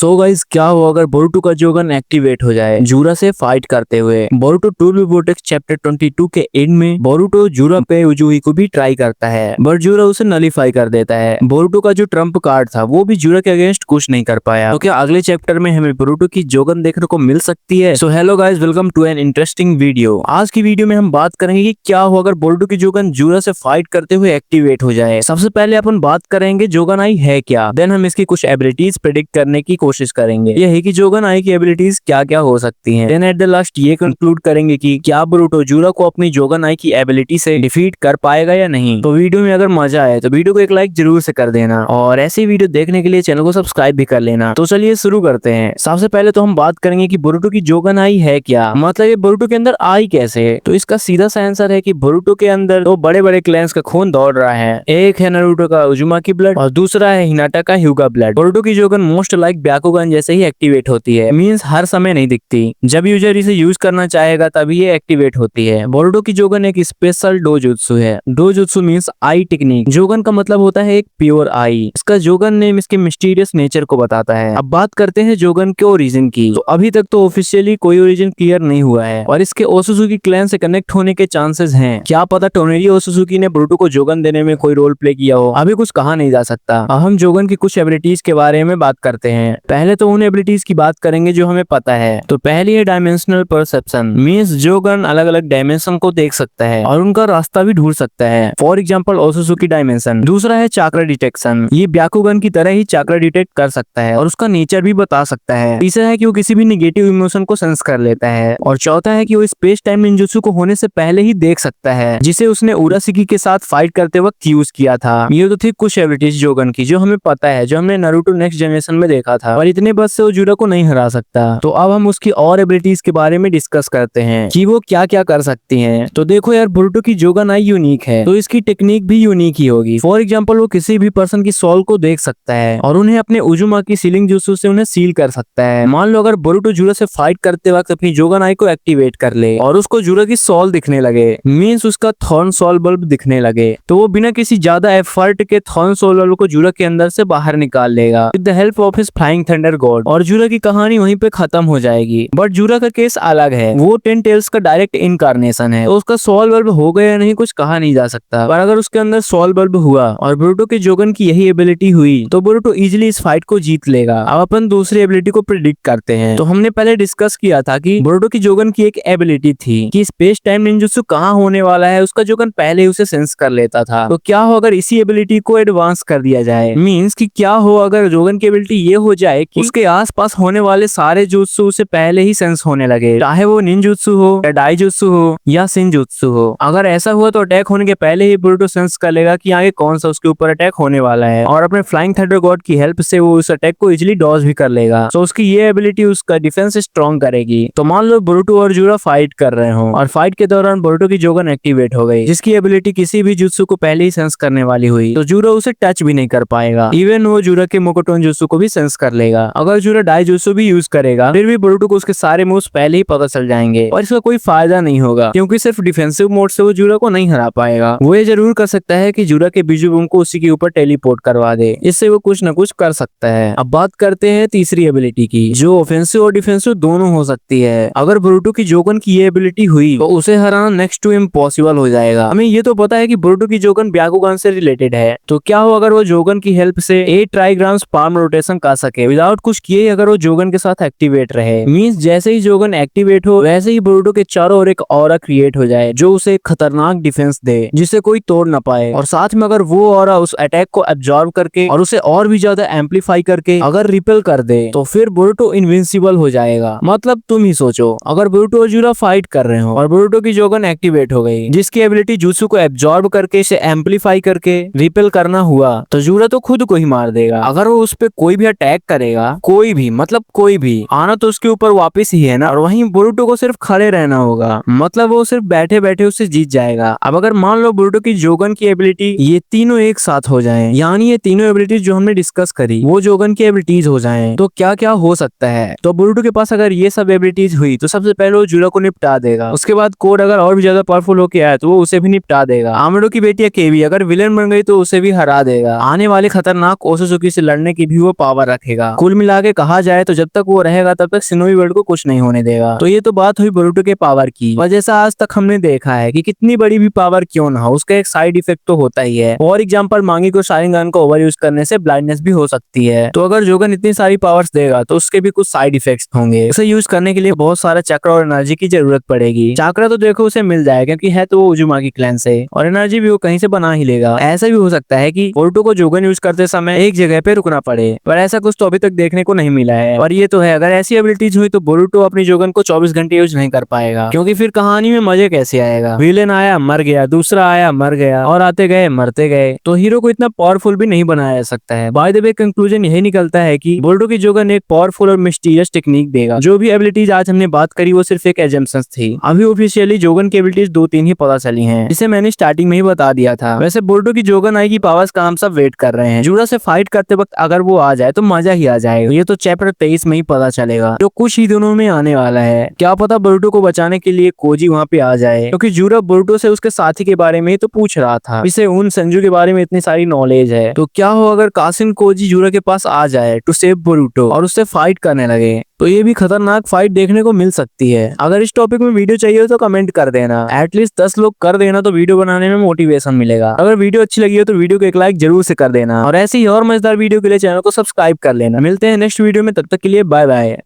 So guys, क्या हो अगर बोरुटो का जोगन एक्टिवेट हो जाए जूरा से फाइट करते हुए। बोरुटो टूल वोर्टेक्स चैप्टर 22 के एंड में बोरुटो जूरा पे उजुई को भी ट्राई करता है, बट जूरा उसे नलीफाई कर देता है। बोरुटो का जो ट्रम्प कार्ड था वो भी जूरा के अगेंस्ट कुछ नहीं कर पाया। तो क्या अगले चैप्टर में हमें बोरुटो की जोगन देखने को मिल सकती है? So hello guys, welcome to an interesting video. आज की वीडियो में हम बात करेंगे कि क्या हो अगर बोरुटो की जोगन जूरा से फाइट करते हुए एक्टिवेट हो जाए। सबसे पहले अपन बात करेंगे जोगन आई है क्या, देन हम इसकी कुछ एबिलिटीज प्रेडिक्ट करने की कोशिश करेंगे। यह है कि जोगन आई की एबिलिटीज क्या क्या हो सकती हैं। देन एट द लास्ट ये कंक्लूड करेंगे कि क्या बोरुटो जूरा को अपनी जोगन आई की एबिलिटी से डिफीट कर पाएगा या नहीं। तो वीडियो में अगर मजा आए तो वीडियो को एक लाइक जरूर से कर देना और ऐसी वीडियो देखने के लिए चैनल को सब्सक्राइब भी कर लेना। तो चलिए शुरू करते हैं। सबसे पहले तो हम बात करेंगे कि बोरुटो की जोगन आई है क्या, मतलब ये बोरुटो के अंदर आई कैसे। तो इसका सीधा सा आंसर है कि बोरुटो के अंदर दो बड़े बड़े क्लैंस का खून दौड़ रहा है। एक है नारुतो का उजुमाकी ब्लड और दूसरा है हिनाटा का ह्यूगा ब्लड। बोरुटो की जोगन मोस्ट लाइक ब्याकुगन जैसे ही एक्टिवेट होती है, मींस हर समय नहीं दिखती। जब यूजर इसे यूज करना चाहेगा तभी ये एक्टिवेट होती है। बोरुटो की जोगन एक स्पेशल डोजुत्सु है। डोजुत्सु मींस आई टेक्निक। जोगन का मतलब होता है एक प्योर आई। इसका जोगन नेम इसके मिस्टीरियस नेचर को बताता है। अब बात करते हैं जोगन के ओरिजिन की। तो अभी तक तो ऑफिशियली कोई ओरिजिन क्लियर नहीं हुआ है और इसके ओसुजुकी क्लैन से कनेक्ट होने के चांसेस हैं। क्या पता टोनेरी ओसुजुकी ने बोरुटो को जोगन देने में कोई रोल प्ले किया हो, अभी कुछ कहा नहीं जा सकता। अब हम जोगन की कुछ एबिलिटीज के बारे में बात करते हैं। पहले तो उन एबिलिटीज की बात करेंगे जो हमें पता है। तो पहली है डायमेंशनल परसेप्शन, मींस जोगन अलग अलग डायमेंशन को देख सकता है और उनका रास्ता भी ढूंढ सकता है। फॉर एग्जांपल ओसुजुकी डायमेंशन। दूसरा है चाक्रा डिटेक्शन, ये ब्याकुगन की तरह ही चाक्रा डिटेक्ट कर सकता है और उसका नेचर भी बता सकता है। तीसरा है कि वो किसी भी नेगेटिव इमोशन को सेंस कर लेता है और चौथा है कि वो स्पेस टाइम निंजुत्सु को होने से पहले ही देख सकता है, जिसे उसने उराशिकी के साथ फाइट करते वक्त यूज किया था। ये तो थी कुछ एबिलिटीज जोगन की जो हमें पता है, जो हमने नारुतो नेक्स्ट जनरेशन में देखा था, और इतने बस से वो जूरा को नहीं हरा सकता। तो अब हम उसकी और एबिलिटीज के बारे में डिस्कस करते हैं कि वो क्या क्या कर सकती हैं। तो देखो यार, बोरुटो की जोगन आई यूनिक है तो इसकी टेक्निक भी यूनिक ही होगी। फॉर एग्जाम्पल वो किसी भी पर्सन की सोल को देख सकता है और उन्हें अपने उजुमाकी सीलिंग जुत्सु से उन्हें सील कर सकता है। मान लो अगर बोरुटो जूरा से फाइट करते वक्त अपनी जोगन आई को एक्टिवेट कर ले और उसको जूरा की सोल दिखने लगे, मींस उसका थॉर्न सोल बल्ब दिखने लगे, तो वो बिना किसी ज्यादा एफर्ट के थॉर्न सोल बल्ब को जूरा के अंदर से बाहर निकाल लेगा with the help of his flying thunder God, और जूरा की कहानी वहीं पे खत्म हो जाएगी। बट जूरा का केस अलग है, वो 10 टेल्स का डायरेक्ट इनकारनेशन है, तो उसका सोल बल्ब हो गया या नहीं कुछ कहा नहीं जा सकता। पर अगर उसके अंदर सोल बल्ब हुआ और बोरुटो के जोगन की यही एबिलिटी हुई तो बोरुटो इजिली इस फाइट को जीत लेगा। अब अपन दूसरी एबिलिटी को प्रिडिक्ट करते हैं। तो हमने पहले डिस्कस किया था कि बोरुटो की जोगन की एक एबिलिटी थी कि स्पेस टाइम निंजुत्सु कहाँ होने वाला है उसका जोगन पहले ही उसे सेंस कर लेता था। तो क्या हो अगर इसी एबिलिटी को एडवांस कर दिया जाए, मींस कि क्या हो अगर जोगन की एबिलिटी ये हो जाए कि उसके आसपास होने वाले सारे जुत्सु उसे पहले ही सेंस होने लगे, चाहे वो निंजुत्सु हो या डाइजुत्सु हो या शिनजुत्सु हो। अगर ऐसा हुआ तो अटैक होने के पहले ही बोरुटो सेंस कर लेगा कि आगे कौन सा उसके ऊपर अटैक होने वाला है और अपने फ्लाइंग थंडर गॉड की हेल्प से वो उस अटैक को इजिली डॉज भी कर लेगा। तो उसकी ये एबिलिटी उसका डिफेंस स्ट्रॉन्ग करेगी। तो मान लो बोरुटो और जूरा फाइट कर रहे हो और फाइट के दौरान बोरुटो की जोगन एक्टिवेट हो गई, जिसकी एबिलिटी किसी भी जुत्सु को पहले ही सेंस करने वाली हुई, तो जूरा उसे टच भी नहीं कर पाएगा। इवन वो जूरा के मोकोटोन जुत्सु को भी सेंस कर लेगा। अगर जूरा डाई जुत्सु भी यूज करेगा फिर भी बोरुटो को उसके सारे मूव्स पहले ही पता चल जाएंगे और इसका कोई फायदा नहीं होगा, क्योंकि सिर्फ डिफेंसिव मोड से वो जूरा को नहीं हरा पाएगा। वो ये जरूर कर सकता है कि जूरा के बिजू बूम को उसी के ऊपर टेलीपोर्ट करवा दे, इससे वो कुछ न कुछ कर सकता है। अब बात करते हैं तीसरी एबिलिटी की, जो ऑफेंसिव और डिफेंसिव दोनों हो सकती है। अगर बोरुटो की जोगन की ये एबिलिटी हुई तो उसे हराना नेक्स्ट टू इम्पॉसिबल हो जाएगा। हमें ये तो पता है कि बोरुटो की जोगन ब्याकुगन से रिलेटेड है, तो क्या हो अगर वो जोगन की हेल्प से 8 ट्राइग्राम्स पाल्म रोटेशन कर सके विदाउट कुछ किए, अगर वो जोगन के साथ एक्टिवेट रहे, मींस जैसे ही जोगन एक्टिवेट हो वैसे ही बोरुटो के चारों ओर एक ऑरा क्रिएट हो जाए जो उसे खतरनाक डिफेंस दे जिसे कोई तोड़ ना पाए, और साथ में अगर वो ऑरा उस अटैक को एब्जॉर्ब करके और उसे और भी ज्यादा एम्पलीफाई करके अगर रिपेल कर दे तो फिर बोरुटो इनविंसिबल हो जाएगा। मतलब तुम ही सोचो, अगर बोरुटो और जूरा फाइट कर रहे हो और बोरुटो की जोगन एक्टिवेट हो गई जिसकी एबिलिटी जुत्सु को एब्जॉर्ब करके इसे एम्पलीफाई करके रिपेल करना हुआ, तो जूरा तो खुद को ही मार देगा। अगर वो उस पे कोई भी अटैक करेगा, कोई भी मतलब कोई भी, आना तो उसके ऊपर वापस ही है ना, और वहीं बोरुटो को सिर्फ खड़े रहना होगा, मतलब वो सिर्फ बैठे बैठे उससे जीत जाएगा। अब अगर मान लो बोरुटो की जोगन की एबिलिटी ये तीनों एक साथ हो जाएं, यानी ये तीनों एबिलिटीज जो हमने डिस्कस करी वो जोगन की एबिलिटीज हो जाएं, तो क्या क्या हो सकता है। तो बोरुटो के पास अगर ये सब एबिलिटीज हुई तो सबसे पहले वो जूरा को निपटा देगा। उसके बाद कोड अगर और भी ज्यादा पावरफुल होके आया तो वो उसे भी निपटा देगा। आमडो की बेटी केवी अगर विलेन बन गई तो उसे भी हरा देगा। आने वाले खतरनाक ओसुजुकी से लड़ने की भी वो पावर रखेगा। रहेगा। कुल मिला के कहा जाए तो जब तक वो रहेगा तब तक शिनोबी वर्ल्ड को कुछ नहीं होने देगा। तो ये तो बात हुई बोरुटो के पावर की, और जैसा आज तक हमने देखा है कि कितनी बड़ी भी पावर क्यों ना हो उसका एक साइड इफेक्ट तो होता ही है। और एग्जांपल मांगी को शारिंगन को ओवर यूज करने से ब्लाइंडनेस भी हो सकती है। तो अगर जोगन इतनी सारी पावर्स देगा तो उसके भी कुछ साइड इफेक्ट्स होंगे। उसे यूज करने के लिए बहुत सारा चक्र और एनर्जी की जरूरत पड़ेगी। चक्र तो देखो उसे मिल जाएगा क्योंकि है तो वो उजुमाकी क्लैन से, और एनर्जी भी वो कहीं से बना ही लेगा। ऐसा भी हो सकता है कि बोरुटो को जोगन यूज करते समय एक जगह पे रुकना पड़े, पर ऐसा कुछ तो अभी तक देखने को नहीं मिला है। और ये तो है, अगर ऐसी एबिलिटीज हुई तो बोरुटो अपनी जोगन को 24 घंटे यूज नहीं कर पाएगा, क्योंकि फिर कहानी में मजे कैसे आएगा। विलेन आया मर गया, दूसरा आया मर गया, और आते गए मरते गए, तो हीरो को इतना पावरफुल भी नहीं बनाया जा सकता है। बाय द वे कंक्लूजन यही निकलता है कि बोरुटो की जोगन एक पावरफुल और मिस्टीरियस टेक्निक देगा। जो भी एबिलिटीज आज हमने बात करी वो सिर्फ एक एजम्पशंस थी। अभी ऑफिशियली जोगन की एबिलिटीज 2-3 ही पता चली हैं, जिसे मैंने स्टार्टिंग में ही बता दिया था। वैसे बोरुटो की जोगन आई की पावर्स का हम सब वेट कर रहे हैं। जूरा से फाइट करते वक्त अगर वो आ जाए तो मजा ही आ जाएगा। ये तो चैप्टर 23 में ही पता चलेगा, जो कुछ ही दिनों में आने वाला है। क्या पता बोरुटो को बचाने के लिए कोजी वहाँ पे आ जाए, क्योंकि जूरा बोरुटो से उसके साथी के बारे में ही तो पूछ रहा था। इसे उन संजू के बारे में इतनी सारी नॉलेज है, तो क्या हो अगर कासिन कोजी जूरा के पास आ जाए टू सेव बोरुटो और उससे फाइट करने लगे, तो ये भी खतरनाक फाइट देखने को मिल सकती है। अगर इस टॉपिक में वीडियो चाहिए हो तो कमेंट कर देना, एटलीस्ट 10 लोग कर देना तो वीडियो बनाने में मोटिवेशन मिलेगा। अगर वीडियो अच्छी लगी हो तो वीडियो को एक लाइक जरूर से कर देना, और ऐसी ही और मजेदार वीडियो के लिए चैनल को सब्सक्राइब कर लेना। मिलते हैं नेक्स्ट वीडियो में, तब तक के लिए बाय बाय।